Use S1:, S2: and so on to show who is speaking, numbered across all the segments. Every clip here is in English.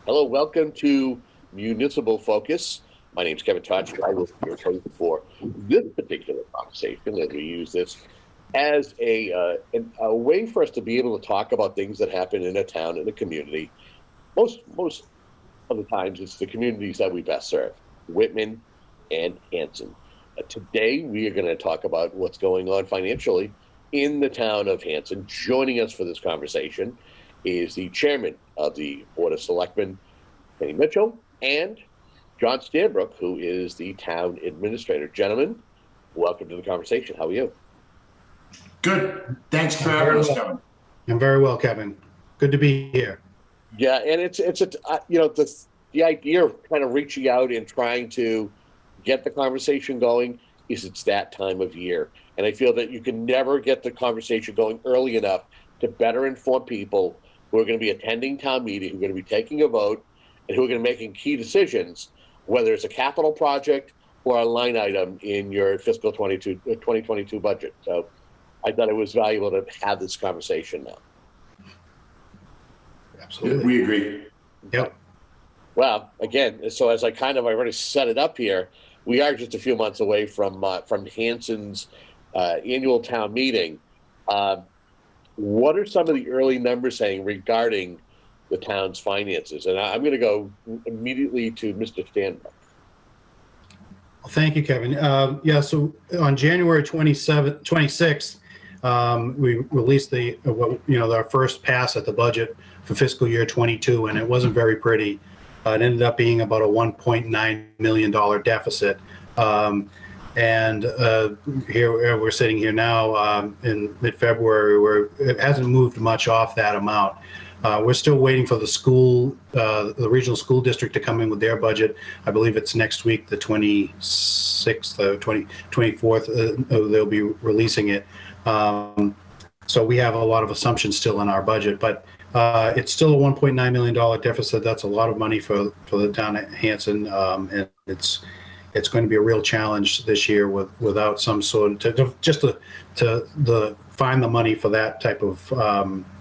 S1: Hello, welcome to Municipal Focus. My name is Kevin Touch. I will be your host for this particular conversation, and we use this as a way for us to be able to talk about things that happen in a town, in a community. Most of the times, it's the communities that we best serve, Whitman and Hanson. Today, we are going to talk about what's going on financially in the town of Hanson. Joining us for this conversation is the chairman of the Board of Selectmen, Penny Mitchell, and John Stanbrook, who is the town administrator. Gentlemen, welcome to the conversation. How are you?
S2: Good. Thanks for having us, Kevin.
S3: I'm very well, Kevin. Good to be here.
S1: Yeah, and it's the idea of kind of reaching out and trying to get the conversation going is it's that time of year. And I feel that you can never get the conversation going early enough to better inform people who are going to be attending town meeting, who are going to be taking a vote, and who are going to be making key decisions, whether it's a capital project or a line item in your fiscal 2022 budget. So I thought it was valuable to have this conversation now.
S3: Absolutely.
S2: We agree.
S3: Yep.
S1: Well, again, so as I already set it up here, we are just a few months away from Hanson's annual town meeting. What are some of the early numbers saying regarding the town's finances? And I'm going to go immediately to Mr. Stanbrook.
S3: Well, thank you, Kevin. So on January 26th, we released our first pass at the budget for fiscal year 22, and it wasn't very pretty. It ended up being about a $1.9 million deficit. And here we're sitting here now in mid-February, where it hasn't moved much off that amount. We're still waiting for the regional school district to come in with their budget. I believe it's next week, the 26th, 24th, they'll be releasing it. So we have a lot of assumptions still in our budget, but it's still a $1.9 million deficit. That's a lot of money for the town of Hanson, and it's going to be a real challenge this year without some sort of to find the money for that type of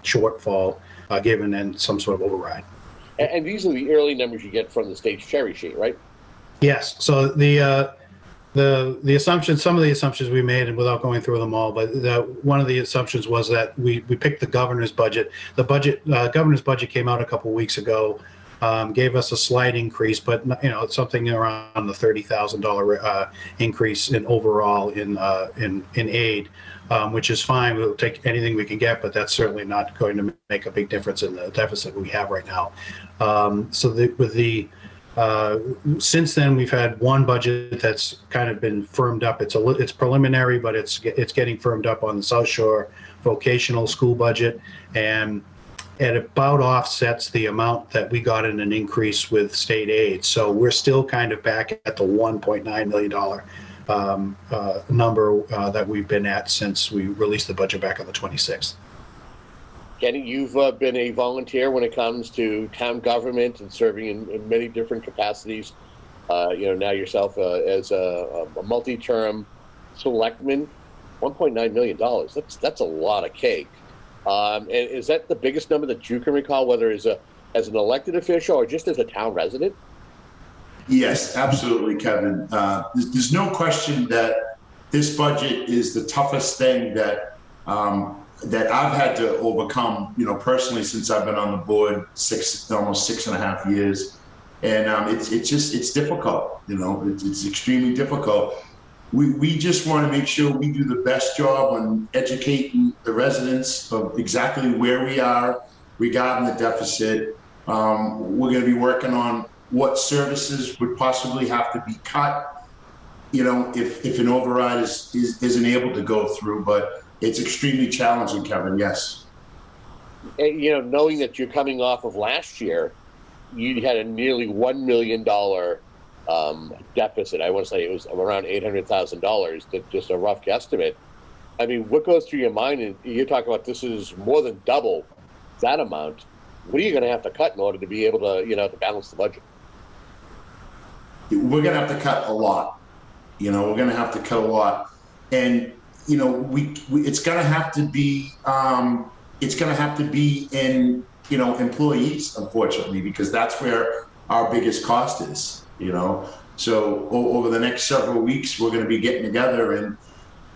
S3: shortfall given and some sort of override.
S1: And these are the early numbers you get from the state's cherry sheet, right?
S3: Yes. So the assumptions, some of the assumptions we made, and without going through them all, but one of the assumptions was that we picked the governor's budget. The governor's budget came out a couple of weeks ago. Gave us a slight increase, but it's something around the $30,000 increase in overall in aid, which is fine. We'll take anything we can get, but that's certainly not going to make a big difference in the deficit we have right now. Since then, we've had one budget that's kind of been firmed up. It's preliminary, but it's getting firmed up on the South Shore vocational school budget, and it about offsets the amount that we got in an increase with state aid. So we're still kind of back at the $1.9 million number that we've been at since we released the budget back on the 26th.
S1: Kenny, you've been a volunteer when it comes to town government and serving in many different capacities. Now yourself as a multi-term selectman, $1.9 million. That's a lot of cake. And is that the biggest number that you can recall, whether as an elected official or just as a town resident?
S2: Yes, absolutely, Kevin. There's no question that this budget is the toughest thing that I've had to overcome, personally, since I've been on the board almost 6.5 years. And it's difficult, it's extremely difficult. We just want to make sure we do the best job on educating the residents of exactly where we are regarding the deficit. We're going to be working on what services would possibly have to be cut, if an override isn't able to go through. But it's extremely challenging, Kevin, yes.
S1: And, knowing that you're coming off of last year, you had a nearly $1 million deficit. I want to say it was around $800,000, just a rough guesstimate. I mean, what goes through your mind? And you're talking about this is more than double that amount. What are you going to have to cut in order to be able to, to balance the budget?
S2: We're going to have to cut a lot. We're going to have to cut a lot, and it's going to have to be. It's going to have to be in employees, unfortunately, because that's where our biggest cost is, So over the next several weeks, we're going to be getting together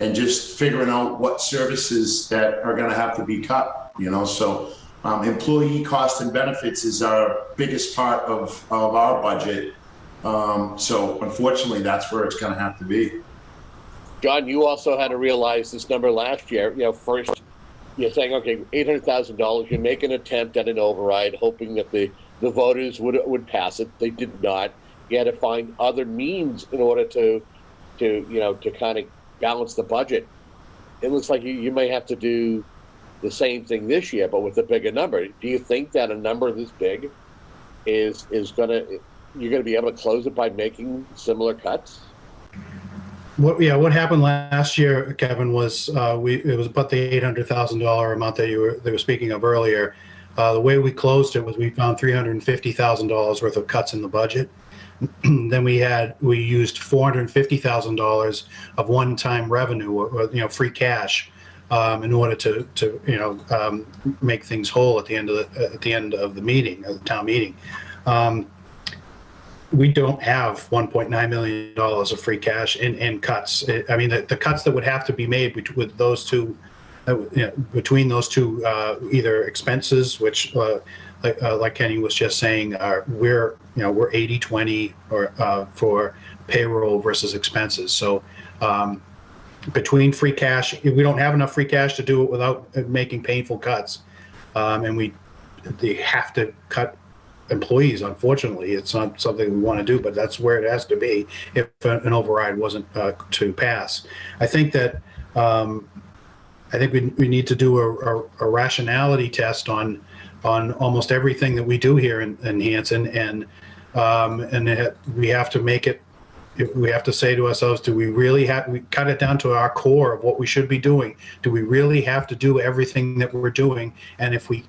S2: and just figuring out what services that are going to have to be cut, So employee cost and benefits is our biggest part of our budget. So unfortunately, that's where it's going to have to be.
S1: John, you also had to realize this number last year. First you're saying, okay, $800,000. You make an attempt at an override, hoping that the voters would pass it. They did not. You had to find other means in order to kind of balance the budget. It looks like you may have to do the same thing this year, but with a bigger number. Do you think that a number this big is you're gonna be able to close it by making similar cuts?
S3: What happened last year, Kevin, was it was about the $800,000 amount that they were speaking of earlier. The way we closed it was we found $350,000 worth of cuts in the budget. Then we used $450,000 of one-time revenue, or free cash, in order to make things whole at the end of the meeting, of the town meeting. We don't have $1.9 million of free cash in cuts. I mean, the cuts that would have to be made between those two, either expenses, which, like Kenny was just saying, we're 80-20 or for payroll versus expenses. So between free cash, we don't have enough free cash to do it without making painful cuts, and they have to cut employees. Unfortunately, it's not something we want to do, but that's where it has to be if an override wasn't to pass. I think that we need to do a rationality test on almost everything that we do here in Hanson, and we have to make it. We have to say to ourselves, do we really we cut it down to our core of what we should be doing? Do we really have to do everything that we're doing? And if we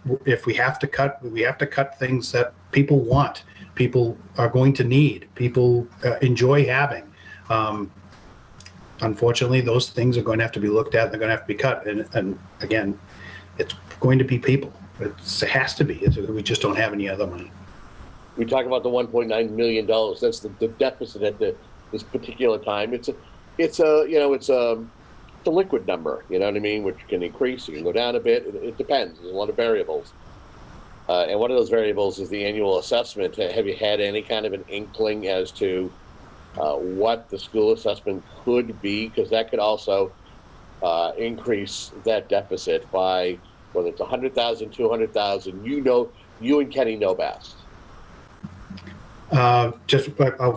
S3: have to cut, we have to cut things that people want, people are going to need, people enjoy having. Unfortunately, those things are going to have to be looked at. They're going to have to be cut. And again, it's going to be people. It has to be. We just don't have any other money.
S1: We talk about the $1.9 million. That's the deficit at this particular time. It's a liquid number. You know what I mean? Which can increase, it can go down a bit. It depends. There's a lot of variables. And one of those variables is the annual assessment. Have you had any kind of an inkling as to what the school assessment could be? Because that could also increase that deficit by, whether it's 100,000, 200,000. You and Kenny know best.
S3: I'll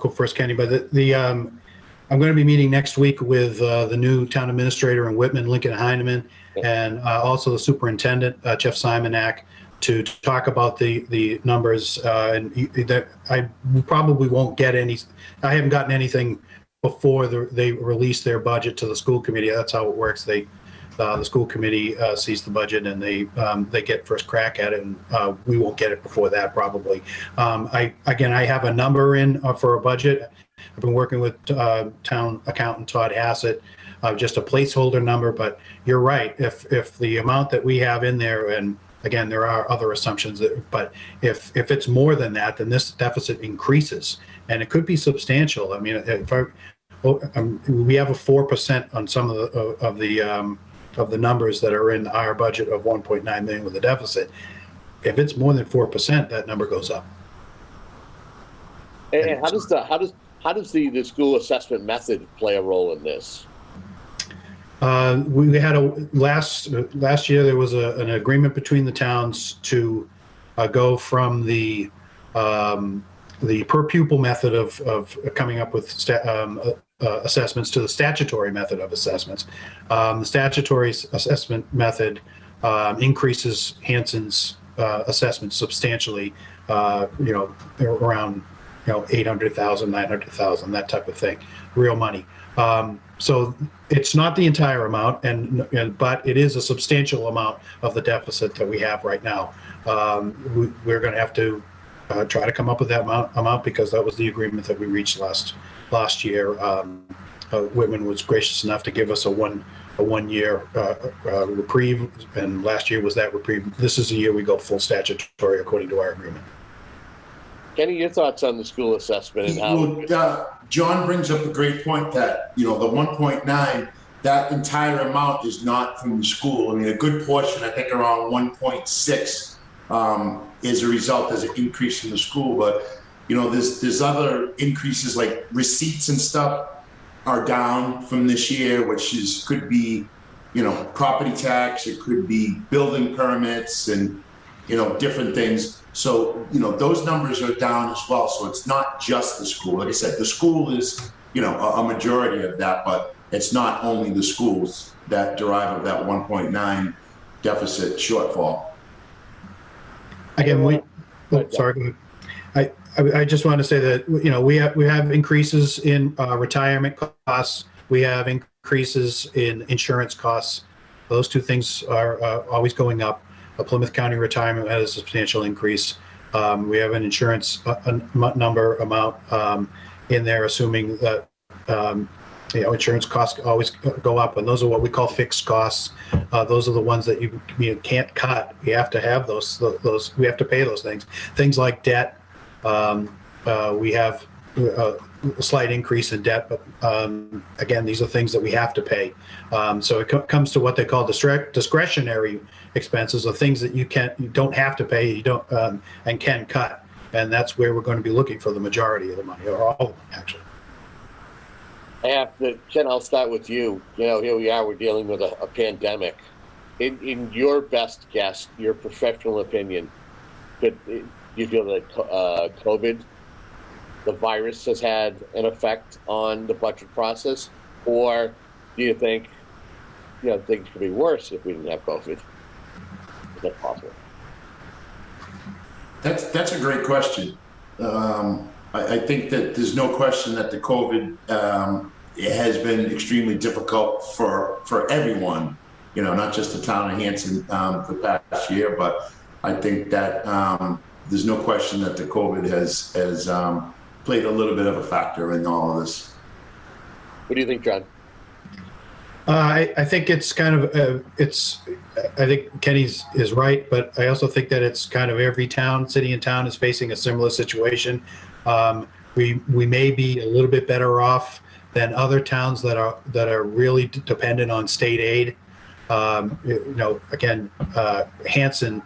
S3: go first, Kenny. But I'm going to be meeting next week with the new town administrator in Whitman, Lincoln Heineman, and also the superintendent, Jeff Simonak, to talk about the numbers. And that I probably won't get any. I haven't gotten anything before they release their budget to the school committee. That's how it works. The school committee sees the budget and they get first crack at it, and we won't get it before that probably. I have a number in for a budget. I've been working with town accountant Todd Hassett, just a placeholder number, but you're right. If the amount that we have in there, and again, there are other assumptions, but if it's more than that, then this deficit increases, and it could be substantial. I mean, we have a 4% on some of the numbers that are in our budget of 1.9 million with a deficit. If it's more than 4%, that number goes up.
S1: And how does the school assessment method play a role in this?
S3: We had last year there was an agreement between the towns to go from the per pupil method of coming up with assessments to the statutory method of assessments. The statutory assessment method increases Hanson's assessment substantially, around 800,000, 900,000, that type of thing, real money. So it's not the entire amount, but it is a substantial amount of the deficit that we have right now. We're going to have to try to come up with that amount because that was the agreement that we reached last year. Whitman was gracious enough to give us a a 1 year reprieve, and last year was that reprieve. This is the year we go full statutory according to our agreement.
S1: Kenny, your thoughts on the school assessment and how?
S2: Well, John brings up a great point that, the 1.9, that entire amount is not from the school. I mean, a good portion, I think around 1.6, is a result as an increase in the school. But, there's other increases like receipts and stuff are down from this year, which could be, property tax, it could be building permits and, different things. So, those numbers are down as well. So it's not just the school. Like I said, the school is, a majority of that, but it's not only the schools that derive of that 1.9 deficit shortfall.
S3: Again, sorry. I just want to say that, we have increases in retirement costs. We have increases in insurance costs. Those two things are always going up. Plymouth County retirement had a substantial increase. We have an insurance amount in there, assuming that insurance costs always go up, and those are what we call fixed costs. Those are the ones that you can't cut. You have to have those. We have to pay those things. Things like debt. We have a slight increase in debt, but again, these are things that we have to pay. So it comes to what they call discretionary expenses, or things that you don't have to pay, you don't and can cut, and that's where we're going to be looking for the majority of the money, or all of them, actually.
S1: Ken, I'll start with you. Here we are, we're dealing with a pandemic. In your best guess, your professional opinion, do you feel that COVID, the virus, has had an effect on the budget process? Or do you think, things could be worse if we didn't have COVID? Is that possible?
S2: That's a great question. I think that there's no question that the COVID it has been extremely difficult for everyone, not just the town of Hanson the past year, but I think that there's no question that the COVID has played a little bit of a factor in all of this.
S1: What do you think, John?
S3: I think it's kind of I think Kenny's is right, but I also think that it's kind of every city and town is facing a similar situation. We may be a little bit better off than other towns that are really dependent on state aid. Again, Hanson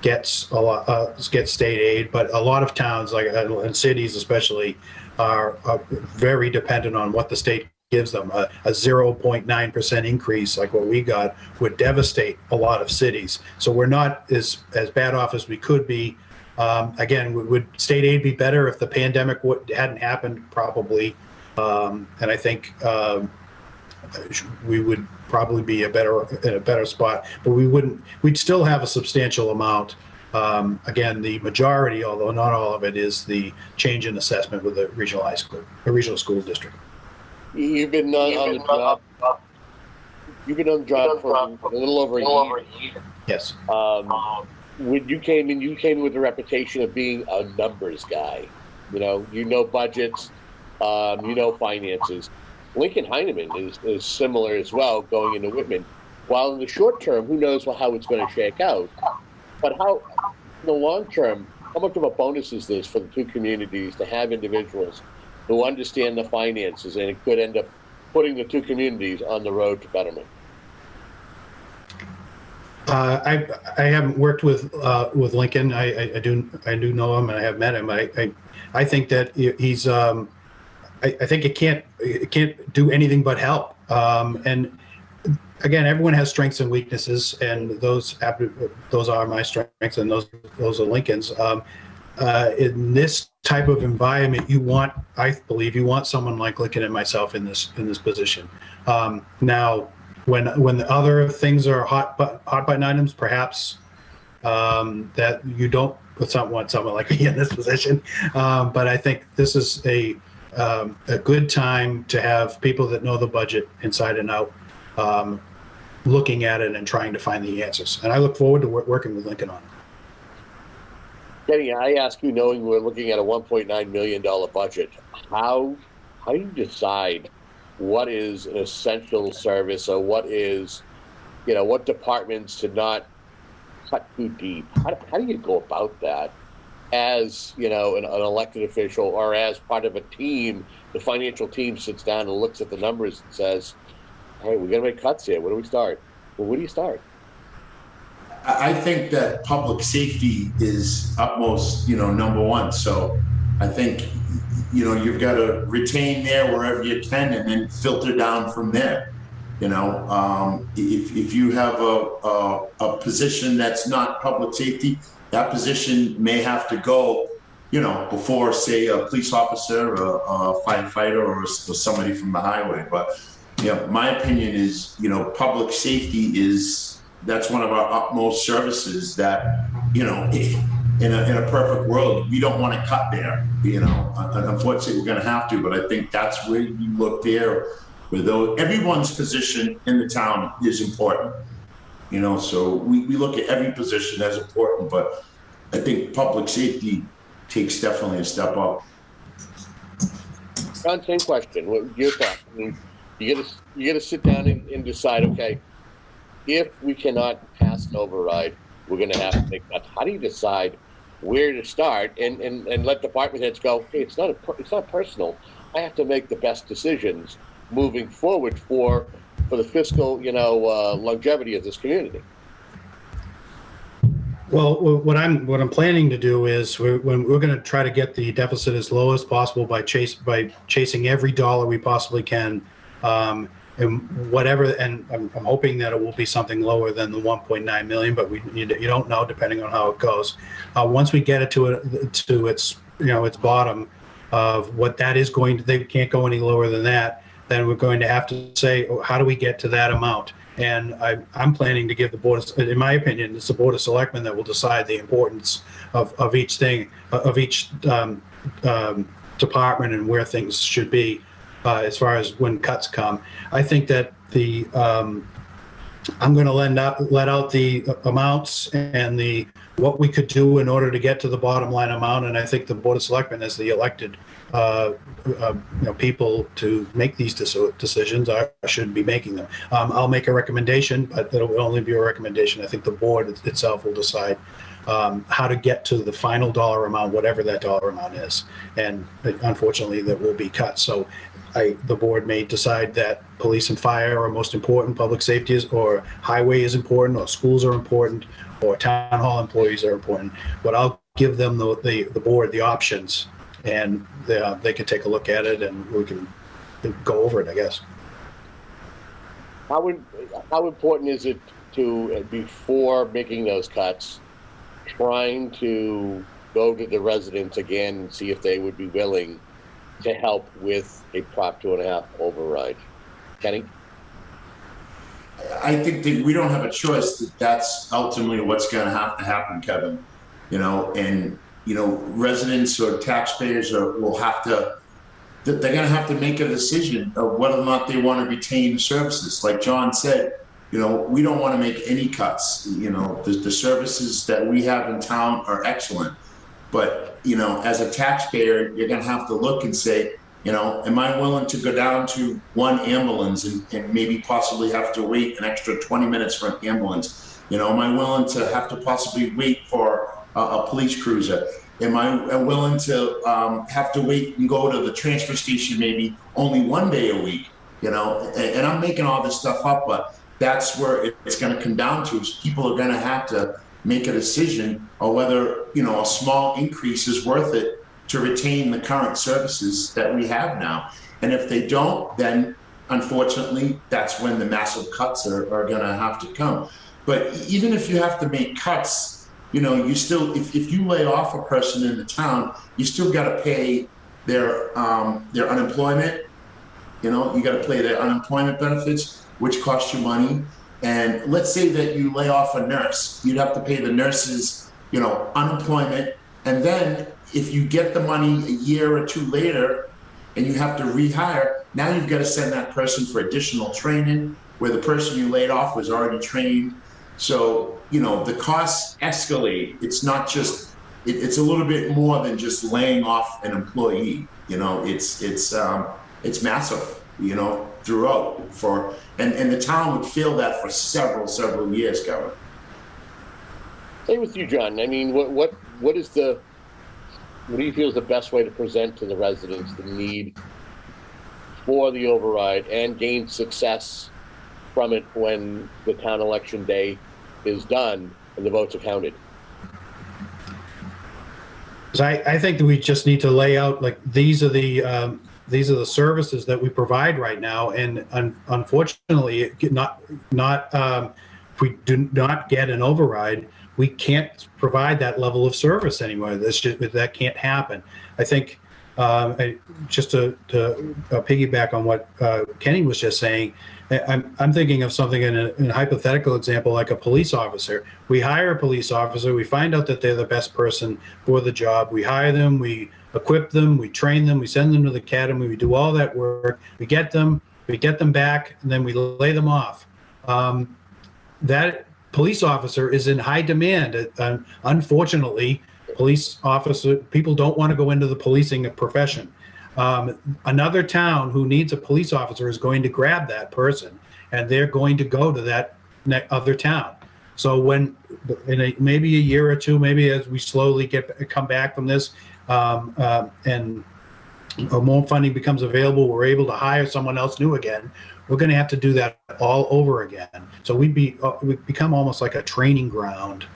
S3: gets a lot gets state aid, but a lot of towns, like and cities especially, are very dependent on what the state gives them. A 0.9% increase like what we got would devastate a lot of cities. So we're not as bad off as we could be. Again, would state aid be better if the pandemic hadn't happened? Probably. And I think we would probably be in a better spot, but we'd still have a substantial amount. Again, the majority, although not all of it, is the change in assessment with the regional school district. You've
S1: been on the job. You've been on the job for a little over a year.
S3: Yes.
S1: When you came in with the reputation of being a numbers guy. Budgets, finances. Lincoln Heineman is similar as well, going into Whitman. While in the short term, who knows how it's going to shake out, but how, in the long term, how much of a bonus is this for the two communities to have individuals who understand the finances, and it could end up putting the two communities on the road to betterment?
S3: I haven't worked with Lincoln. I do know him, and I have met him. I think that he's. I think it can't do anything but help. And again, everyone has strengths and weaknesses, and those are my strengths, and those are Lincoln's. In this type of environment, I believe you want someone like Lincoln and myself in this position. Now, when the other things are hot button items, perhaps that you don't want someone like me in this position. But I think this is a good time to have people that know the budget inside and out, looking at it and trying to find the answers. And I look forward to working with Lincoln on it.
S1: Kenny, I ask you, knowing we're looking at a $1.9 million budget, how do you decide what is an essential service, or what is, what departments to not cut too deep. How do you go about that as, an elected official, or as part of a team? The financial team sits down and looks at the numbers and says, hey, we're going to make cuts here. Where do we start? Well, where do you start?
S2: I think that public safety is utmost, number one. So I think, you've got to retain there wherever you can, and then filter down from there. If you have a position that's not public safety, that position may have to go, before, say, a police officer, or a firefighter, or somebody from the highway. But, my opinion is, public safety that's one of our utmost services that, in a perfect world, we don't want to cut there. Unfortunately, we're going to have to, but I think that's where you look there, where everyone's position in the town is important. So we look at every position as important, but I think public safety takes definitely a step up.
S1: John, same question. What your thought? I mean, you got to sit down and decide. Okay, if we cannot pass an override, we're going to have to make cuts. How do you decide where to start, and let department heads go, hey, it's not personal. I have to make the best decisions moving forward for the fiscal, longevity of this community.
S3: Well, what I'm planning to do is we're going to try to get the deficit as low as possible by chasing every dollar we possibly can, and whatever. And I'm hoping that it will be something lower than the 1.9 million, but you don't know, depending on how it goes. Once we get it to its its bottom of what that is going to, they can't go any lower than that. Then we're going to have to say, how do we get to that amount? And I'm planning to give the board, in my opinion, it's the Board of Selectmen that will decide the importance of each thing, of each department, and where things should be as far as when cuts come. I think that I'm going to let out the amounts and what we could do in order to get to the bottom line amount. And I think the Board of Selectmen, as the elected people to make these decisions, I should be making them. I'll make a recommendation, but it will only be a recommendation. I think the board itself will decide how to get to the final dollar amount, whatever that dollar amount is. And unfortunately, there will be cuts. So the board may decide that police and fire are most important, public safety is, or highway is important, or schools are important, or town hall employees are important. But I'll give them the board the options, and they can take a look at it, and we can go over it, I guess.
S1: How important is it to, before making those cuts, trying to go to the residents again and see if they would be willing to help with a Prop 2.5 override? Kenny?
S2: I think that we don't have a choice. That's ultimately what's going to happen, Kevin. And residents or taxpayers will have to. They're going to have to make a decision of whether or not they want to retain services. Like John said, we don't want to make any cuts. The services that we have in town are excellent, but as a taxpayer, you're going to have to look and say, am I willing to go down to one ambulance and maybe possibly have to wait an extra 20 minutes for an ambulance? Am I willing to have to possibly wait for a police cruiser? Am I willing to have to wait and go to the transfer station maybe only one day a week? And I'm making all this stuff up, but that's where it's going to come down to, is people are going to have to make a decision on whether, a small increase is worth it to retain the current services that we have now. And if they don't, then unfortunately, that's when the massive cuts are going to have to come. But even if you have to make cuts, you still, if you lay off a person in the town, you still got to pay their unemployment. You got to pay their unemployment benefits, which cost you money. And let's say that you lay off a nurse, you'd have to pay the nurses, unemployment. And then if you get the money a year or two later and you have to rehire, now you've got to send that person for additional training where the person you laid off was already trained. So, the costs escalate. It's not just, it's a little bit more than just laying off an employee. It's massive. throughout and the town would feel that for several years, Kevin.
S1: Same with you, John. I mean, what do you feel is the best way to present to the residents the need for the override and gain success from it when the town election day is done and the votes are counted?
S3: So I think that we just need to lay out, like, these are the services that we provide right now, and unfortunately, if we do not get an override, we can't provide that level of service anymore. That can't happen. I think just to piggyback on what Kenny was just saying, I'm thinking of something in a hypothetical example, like a police officer. We hire a police officer, we find out that they're the best person for the job, we hire them, we equip them, we train them, we send them to the academy, we do all that work, we get them back, and then we lay them off. That police officer is in high demand. Unfortunately, people don't want to go into the policing profession. Another town who needs a police officer is going to grab that person, and they're going to go to that other town. So when maybe a year or two, maybe as we slowly come back from this, and more funding becomes available, we're able to hire someone else new again. We're going to have to do that all over again. So we become almost like a training ground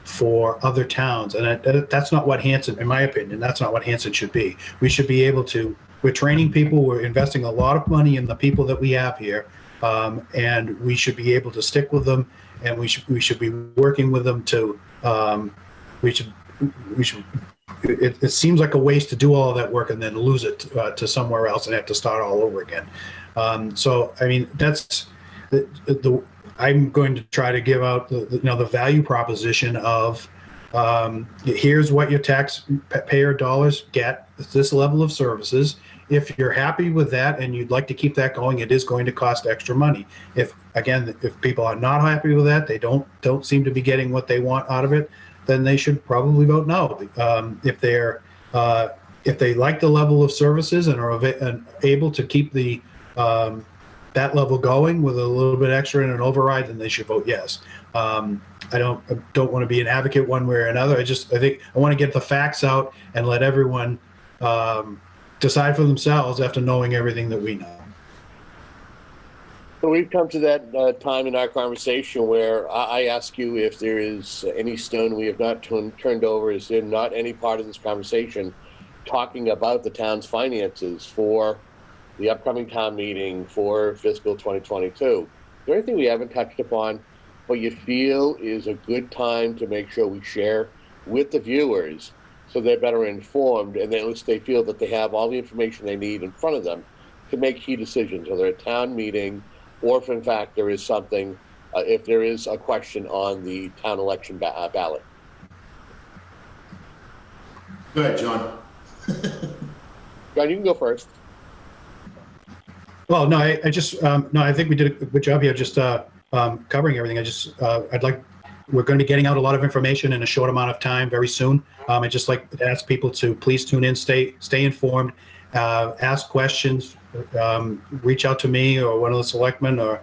S3: for other towns, and that's not what Hanson, in my opinion, that's not what Hanson should be. We should be able to. We're training people. We're investing a lot of money in the people that we have here, and we should be able to stick with them. And we should be working with them to. It seems like a waste to do all of that work and then lose it to somewhere else and have to start all over again. So I mean, that's I'm going to try to give out the value proposition of here's what your taxpayer dollars get, this level of services. If you're happy with that and you'd like to keep that going, it is going to cost extra money. If people are not happy with that, they don't seem to be getting what they want out of it, then they should probably vote no. If they like the level of services and are able to keep that level going with a little bit extra in an override, then they should vote yes. I don't want to be an advocate one way or another. I think I want to get the facts out and let everyone decide for themselves after knowing everything that we know.
S1: So we've come to that time in our conversation where I ask you if there is any stone we have not turned over. Is there not any part of this conversation talking about the town's finances for the upcoming town meeting for fiscal 2022? Is there anything we haven't touched upon, but you feel is a good time to make sure we share with the viewers so they're better informed, and at least they feel that they have all the information they need in front of them to make key decisions, whether at town meeting or if in fact there is something, if there is a question on the town election ballot?
S2: Go ahead, John.
S1: John, you can go first.
S3: Well, no, I think we did a good job here just covering everything. We're going to be getting out a lot of information in a short amount of time very soon. I'd just like to ask people to please tune in, stay informed, ask questions, reach out to me or one of the selectmen or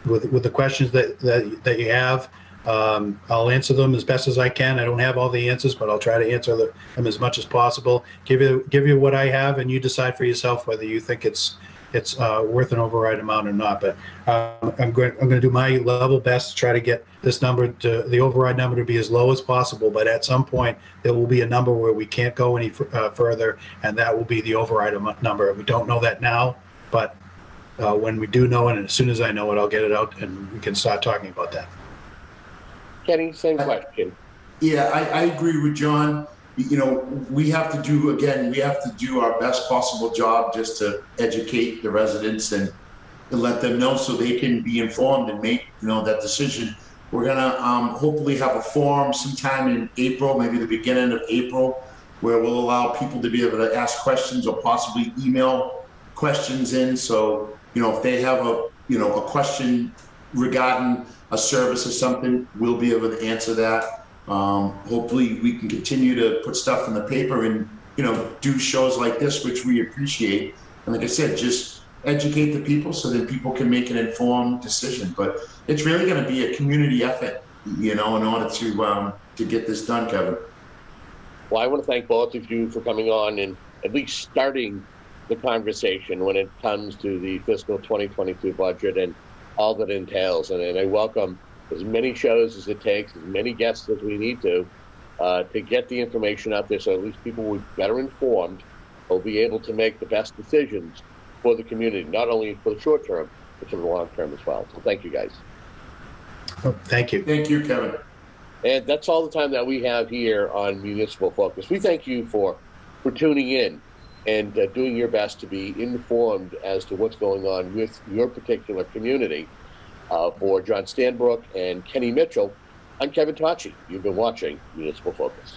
S3: with the questions that you have. I'll answer them as best as I can. I don't have all the answers, but I'll try to answer them as much as possible. Give you what I have, and you decide for yourself whether you think it's worth an override amount or not. But I'm going to do my level best to try to get this the override number to be as low as possible. But at some point, there will be a number where we can't go any further, and that will be the override number. We don't know that now, but when we do know it, and as soon as I know it, I'll get it out, and we can start talking about that.
S1: Kenny, same question.
S2: Yeah, I agree with John. We have to do our best possible job just to educate the residents and to let them know so they can be informed and make, that decision. We're gonna hopefully have a forum sometime in April, maybe the beginning of April, where we'll allow people to be able to ask questions or possibly email questions in. So, if they have a question regarding a service or something, we'll be able to answer that. Hopefully we can continue to put stuff in the paper and, do shows like this, which we appreciate. And like I said, just educate the people so that people can make an informed decision. But it's really going to be a community effort, in order to get this done, Kevin.
S1: Well, I want to thank both of you for coming on and at least starting the conversation when it comes to the fiscal 2022 budget and all that entails. And I welcome as many shows as it takes, as many guests as we need to get the information out there so at least people will be better informed, will be able to make the best decisions for the community, not only for the short term, but for the long term as well. So thank you, guys.
S3: Oh, thank you.
S2: Thank you, Kevin.
S1: And that's all the time that we have here on Municipal Focus. We thank you for tuning in and doing your best to be informed as to what's going on with your particular community. For John Stanbrook and Kenny Mitchell, I'm Kevin Tocci. You've been watching Municipal Focus.